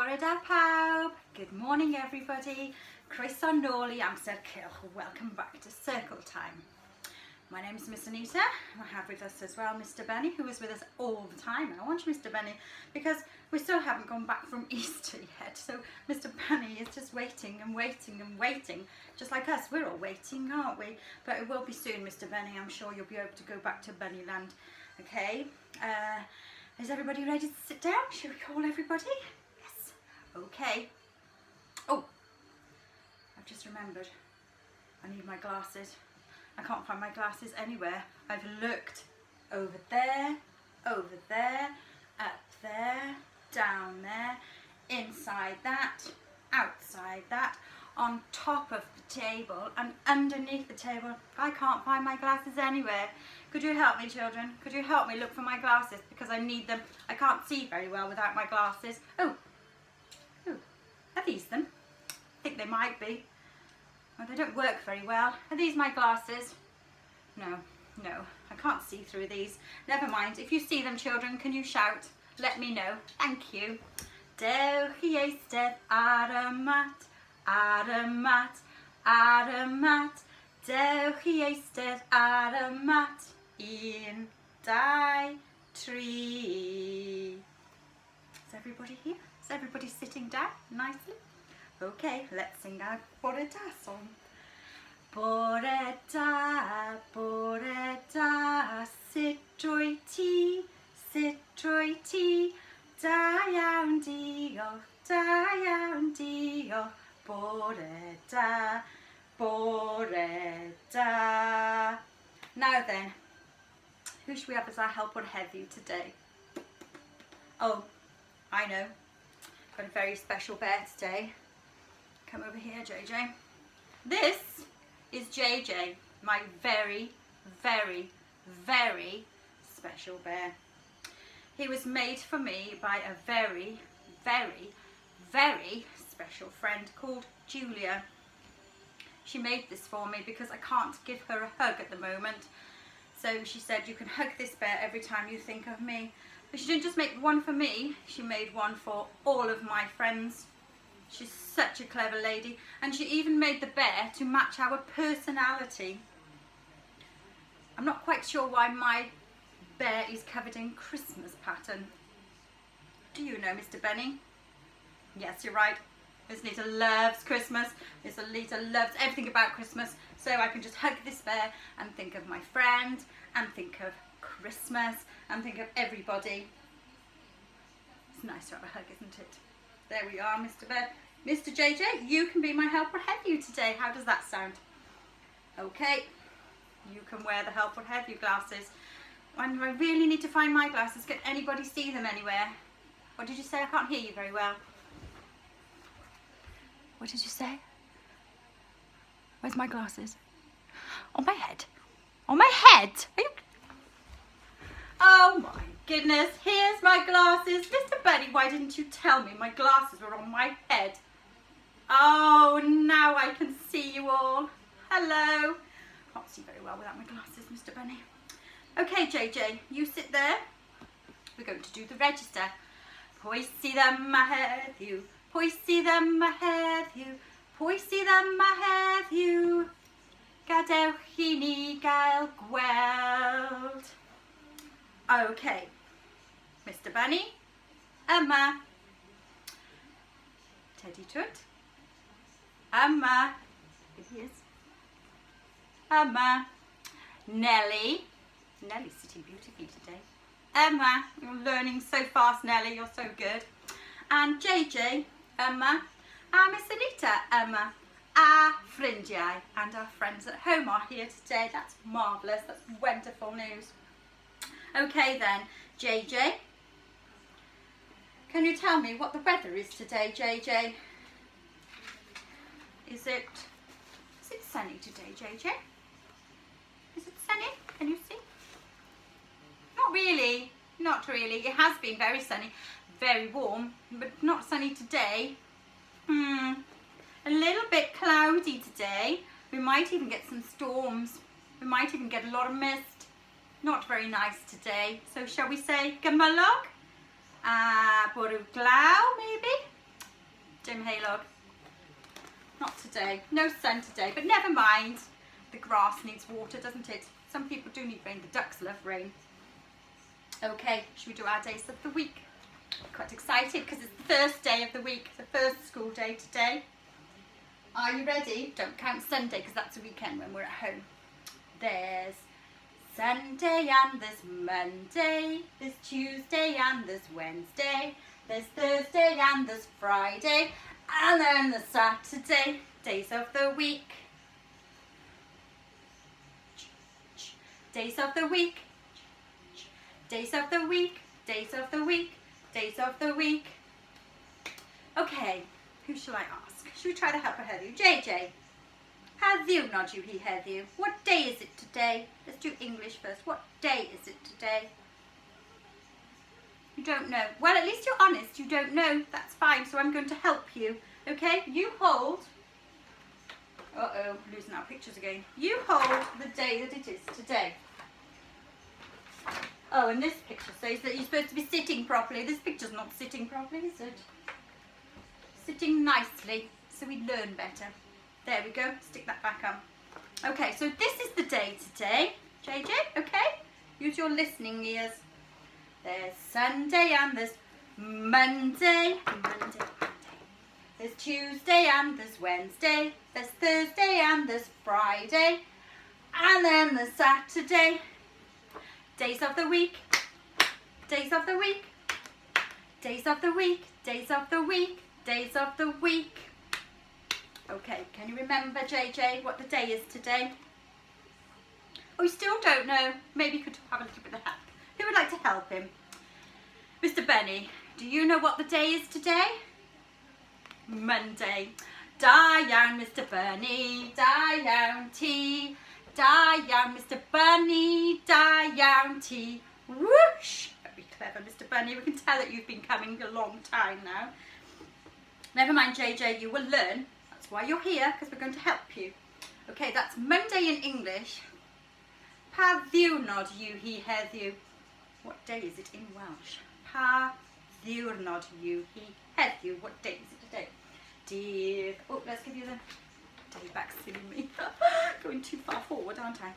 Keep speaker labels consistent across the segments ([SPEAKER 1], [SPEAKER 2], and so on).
[SPEAKER 1] Bore da pawb. Good morning everybody. Croeso nôl I Amser Cylch. Welcome back to Circle Time. My name is Miss Anita. I have with us as well Mr. Benny, who is with us all the time. And I want Mr. Benny because we still haven't gone back from Easter yet. So Mr. Benny is just waiting and waiting and waiting. Just like us, we're all waiting, aren't we? But it will be soon, Mr. Benny. I'm sure you'll be able to go back to Bennyland. Okay. Is everybody ready to sit down? Should we call everybody? Yes. Okay. Oh, I've just remembered. I need my glasses. I can't find my glasses anywhere. I've looked over there, up there, down there, inside that, outside that, on top of the table and underneath the table. I can't find my glasses anywhere. Could you help me, children? Could you help me look for my glasses? Because I need them. I can't see very well without my glasses. Oh, are these them? I think they might be. Oh, they don't work very well. Are these my glasses? No, I can't see through these. Never mind. If you see them, children, can you shout? Let me know. Thank you. Dewch I eistedd ar y mat, ar y mat, ar y mat. Dewch I eistedd ar y mat. 1, 2, 3. Is everybody here? Is everybody sitting down nicely? Okay, let's sing our Bore da song. Bore da, sit drwy ti, da iawn diolch, bore da. Now then, who should we have as our helper heddiw today? Oh, I know. Got a very special bear today. Come over here, JJ. This is JJ, my very, very, very special bear. He was made for me by a very, very, very special friend called Julia. She made this for me because I can't give her a hug at the moment. So she said, you can hug this bear every time you think of me. But she didn't just make one for me, she made one for all of my friends. She's such a clever lady, and she even made the bear to match our personality. I'm not quite sure why my bear is covered in Christmas pattern. Do you know, Mr. Benny? Yes, you're right. Miss Anita loves Christmas. Miss Anita loves everything about Christmas. So I can just hug this bear and think of my friend and think of Christmas and think of everybody. It's nice to have a hug, isn't it? There we are, Mr. Bear. Mr. JJ, you can be my helper heddiw today. How does that sound? Okay, you can wear the helper heddiw glasses. And I really need to find my glasses. Can anybody see them anywhere? What did you say? I can't hear you very well. What did you say? Where's my glasses? On my head. On my head? Are you... Oh my goodness, here's my glasses. Mr. Benny, why didn't you tell me my glasses were on my head? Oh, now I can see you all. Hello. Can't see very well without my glasses, Mr. Benny. Okay, JJ, you sit there. We're going to do the register. Pwy sydd yma heddiw? Pwy sydd yma heddiw? Pwy sydd yma heddiw? Gadewch I ni gael gweld. Okay, Mr. Bunny, yma. Teddy Toot, yma. Here he is. Yma. Nelly. Nelly's sitting beautifully today. Yma. You're learning so fast, Nelly. You're so good. And JJ, yma. And Miss Anita, yma. Our ffrindiau and our friends at home are here today. That's marvellous. That's wonderful news. Okay then, JJ, can you tell me what the weather is today, JJ? Is it sunny today, JJ? Is it sunny? Can you see? Not really, not really. It has been very sunny, very warm, but not sunny today. A little bit cloudy today. We might even get some storms. We might even get a lot of mist. Not very nice today. So shall we say gymylog? Bwrw glaw maybe? Jim Haylog. Not today. No sun today, but never mind. The grass needs water, doesn't it? Some people do need rain. The ducks love rain. Okay, should we do our days of the week? Quite excited because it's the first day of the week, the first school day today. Are you ready? Don't count Sunday because that's a weekend when we're at home. There's Sunday and there's Monday, there's Tuesday and there's Wednesday, there's Thursday and there's Friday, and then there's Saturday. Days of the week. Days of the week. Days of the week. Days of the week. Days of the week. Okay, who shall I ask? Should we try to help her heddiw? JJ. Heddiw, not you, he heddiw. What day is it today? Let's do English first. What day is it today? You don't know. Well, at least you're honest. You don't know. That's fine. So I'm going to help you. Okay? You hold. Uh-oh, losing our pictures again. You hold the day that it is today. Oh, and this picture says that you're supposed to be sitting properly. This picture's not sitting properly, is it? Sitting nicely, so we learn better. There we go. Stick that back on. Okay, so this is the day today. JJ, okay? Use your listening ears. There's Sunday and there's Monday. There's Tuesday and there's Wednesday. There's Thursday and there's Friday. And then there's Saturday. Days of the week. Days of the week. Days of the week. Days of the week. Days of the week. Okay, can you remember, JJ, what the day is today? Oh, you still don't know? Maybe you could have a little bit of help. Who would like to help him? Mr. Benny, do you know what the day is today? Monday. Da iawn, Mr. Bunny. Da iawn ti. Da iawn, Mr. Bunny. Da iawn ti. Whoosh! Very clever, Mr. Bunny. We can tell that you've been coming a long time now. Never mind, JJ, you will learn. That's why you're here, because we're going to help you. Okay, that's Monday in English. Pa ddiwrnod yw hi heddiw. What day is it in Welsh? Pa ddiwrnod yw hi heddiw. What day is it today? Dydd. Oh, let's give you the day back, silly me. Going too far forward, aren't I?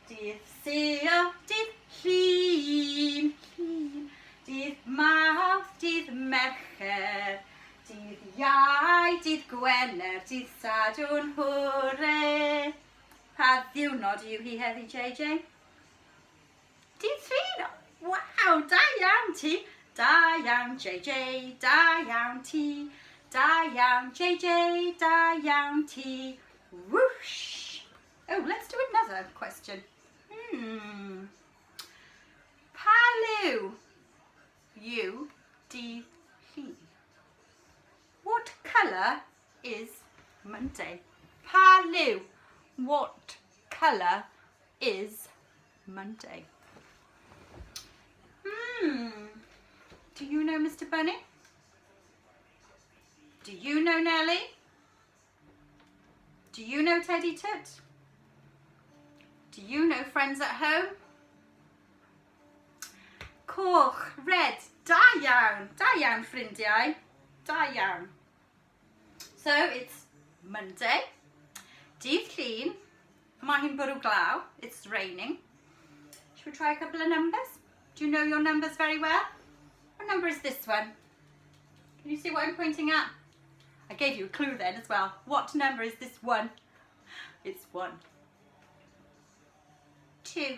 [SPEAKER 1] Dydd Sul, Dydd Llun, Dydd Mawrth, Dydd Mercher, Dydd Iau, Dydd Gwener, Dydd Sadwrn, hwre. Pa ddiwrnod yw hi heddi, JJ? Dydd Llun. Wow, da iawn ti. Da iawn, JJ. Da iawn ti. Da iawn, JJ. Da iawn ti. Whoosh. Oh, let's do another question. Pa liw yw Dydd Llun? What colour is Monday? Pa liw. What colour is Monday? Do you know Mr. Bunny? Do you know Nellie? Do you know Teddy Tut? Do you know friends at home? Coch, red, da iawn. Da iawn, ffrindiau. Da iawn. So it's Monday. Dydd Llun. Mae hi'n bwrw glaw. It's raining. Should we try a couple of numbers? Do you know your numbers very well? What number is this one? Can you see what I'm pointing at? I gave you a clue then as well. What number is this one? It's 1. 2.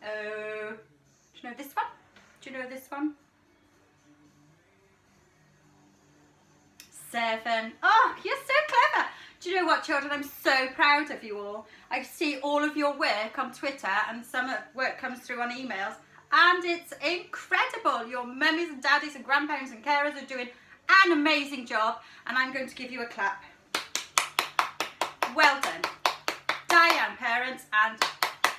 [SPEAKER 1] Oh. Do you know this one? Do you know this one? 7. Oh, you're so clever. Do you know what, children? I'm so proud of you all. I see all of your work on Twitter and some work comes through on emails. And it's incredible. Your mummies and daddies and grandparents and carers are doing an amazing job. And I'm going to give you a clap. Well done. Diane parents and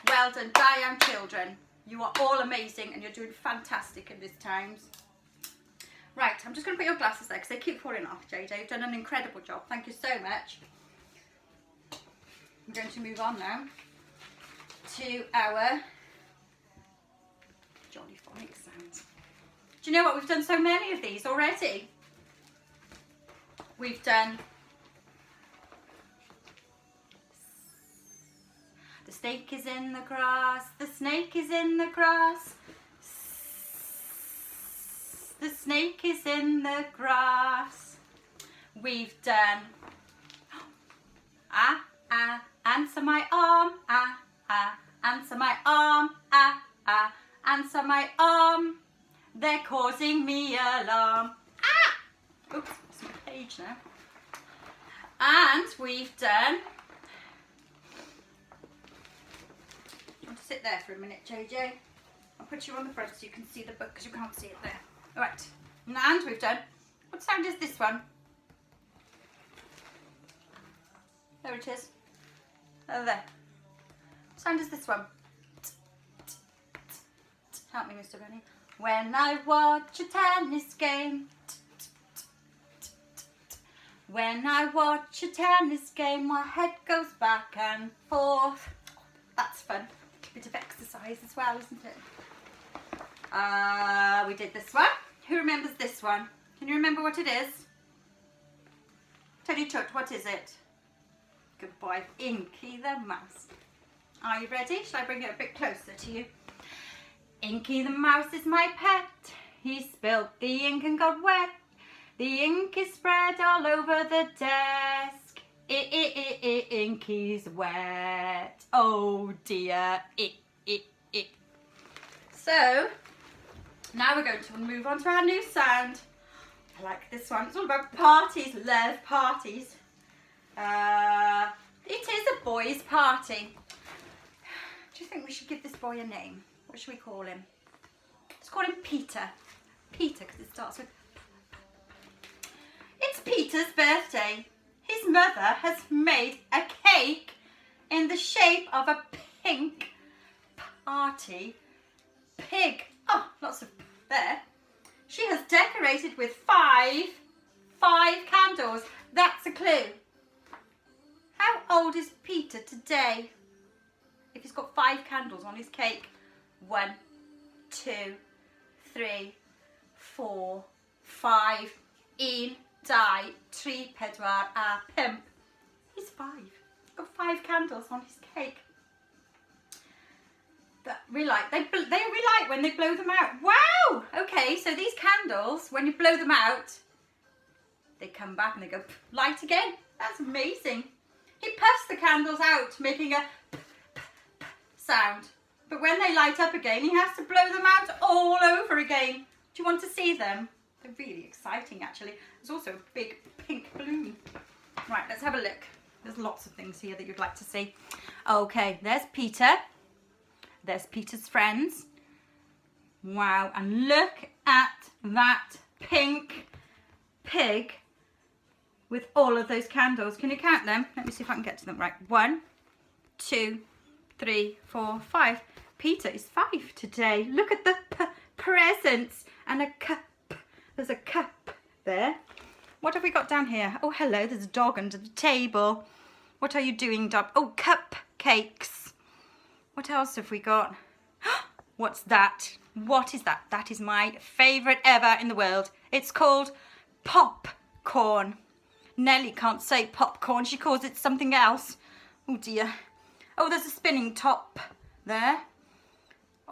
[SPEAKER 1] well done Diane children. You are all amazing and you're doing fantastic in these times. Right, I'm just going to put your glasses there because they keep falling off, JJ. You've done an incredible job. Thank you so much. I'm going to move on now to our jolly phonic sounds. Do you know what? We've done so many of these already. We've done the snake is in the grass, the snake is in the grass, the snake is in the grass. We've done answer my arm, answer my arm, answer my arm, they're causing me alarm. Oops, it's my page now. And we've done, you want to sit there for a minute, JJ? I'll put you on the front so you can see the book because you can't see it there. All right, and we've done, what sound is this one? There it is. There. What sound is this one? Help me, Mr. Bunny. When I watch a tennis game. When I watch a tennis game, my head goes back and forth. That's fun. A bit of exercise as well, isn't it? We did this one. Who remembers this one? Can you remember what it is? Teddy Tut, what is it? Good boy. Inky the mouse. Are you ready? Shall I bring it a bit closer to you? Inky the mouse is my pet. He spilled the ink and got wet. The ink is spread all over the desk. Inky's wet. Oh dear. So, now we're going to move on to our new sound. I like this one. It's all about parties. Love parties. It is a boy's party. Do you think we should give this boy a name? What should we call him? Let's call him Peter. Peter, because it starts with It's Peter's birthday. His mother has made a cake in the shape of a pink party pig. Oh, lots of there. She has decorated with five candles. That's a clue. How old is Peter today? If he's got 5 candles on his cake. 1, 2, 3, 4, 5. 1, 2, 3, 4, 5. He's 5. He's got 5 candles on his cake. That we like. We like when they blow them out. Wow! Okay, so these candles, when you blow them out, they come back and they go light again. That's amazing. He puffs the candles out, making a sound. But when they light up again, he has to blow them out all over again. Do you want to see them? They're really exciting, actually. There's also a big pink balloon. Right, let's have a look. There's lots of things here that you'd like to see. Okay, there's Peter. There's Peter's friends. Wow, and look at that pink pig with all of those candles. Can you count them? Let me see if I can get to them. Right, 1, 2, 3, 4, 5. Peter is 5 today. Look at the presents and a cup. There's a cup there. What have we got down here? Oh, hello, there's a dog under the table. What are you doing, dog? Oh, cupcakes. What else have we got? What's that? What is that? That is my favourite ever in the world. It's called popcorn. Nellie can't say popcorn. She calls it something else. Oh, dear. Oh, there's a spinning top there.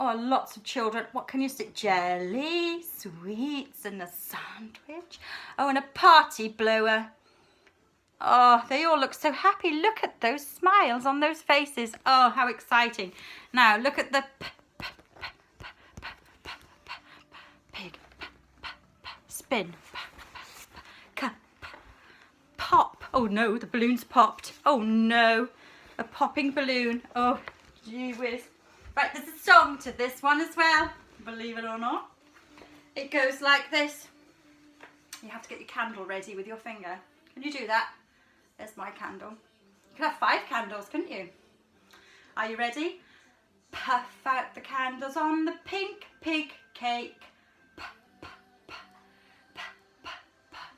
[SPEAKER 1] Oh, lots of children. What can you see? Jelly, sweets, and a sandwich. Oh, and a party blower. Oh, they all look so happy. Look at those smiles on those faces. Oh, how exciting. Now, look at the pig. Spin. Cup. Pop. Oh, no, the balloon's popped. Oh, no. A popping balloon. Oh, gee whiz. Right, there's a song to this one as well, believe it or not. It goes like this. You have to get your candle ready with your finger. Can you do that? There's my candle. You can have 5 candles, couldn't you? Are you ready? Puff out the candles on the pink pig cake. Puff, puff, puff, puff, puff, puff.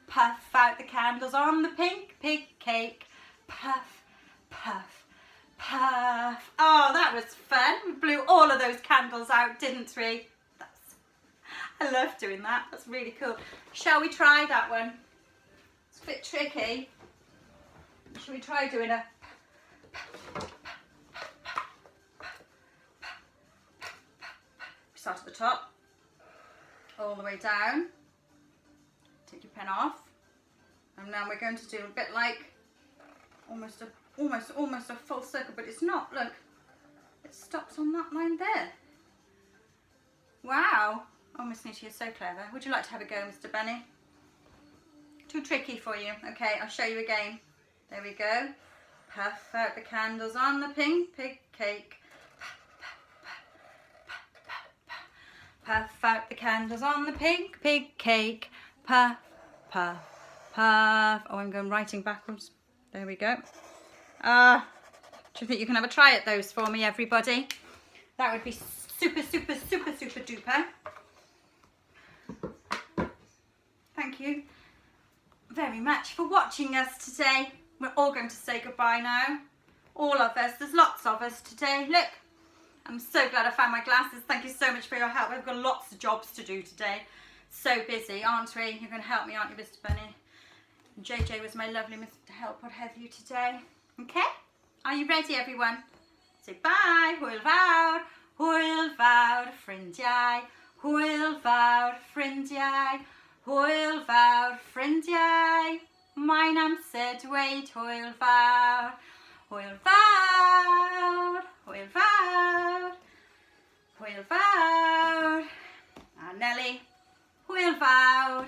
[SPEAKER 1] Puff out the candles on the pink pig cake. Puff, puff, puff. Oh, that was fun. We blew all of those candles out, didn't we? I love doing that. That's really cool. Shall we try that one? a bit tricky. Should we try doing a start at the top, all the way down. Take your pen off, and now we're going to do a bit like almost a full circle, but it's not. Look, it stops on that line there. Wow! Oh, Miss Nisha, you're so clever. Would you like to have a go, Mr. Benny? Too tricky for you. Okay, I'll show you again. There we go. Puff out the candles on the pink pig cake. Puff out the candles on the pink pig cake. Puff, puff, puff. Oh, I'm going writing backwards. There we go. Do you think you can have a try at those for me, everybody? That would be super, super, super, super duper. Thank you very much for watching us today. We're all going to say goodbye now. All of us. There's lots of us today. Look, I'm so glad I found my glasses. Thank you so much for your help. We've got lots of jobs to do today. So busy, aren't we? You're going to help me, aren't you, Mr. Bunny? And JJ was my lovely Mr. Help would have you today. Okay? Are you ready, everyone? Say bye. Hwyl fawr, ffrindiau. Hwyl fawr, ffrindiau. Hwyl fawr, ffrindiau. Mae'n amser dweud hwyl fawr. Hwyl fawr, hwyl fawr, hwyl fawr. A Nelly, hwyl fawr.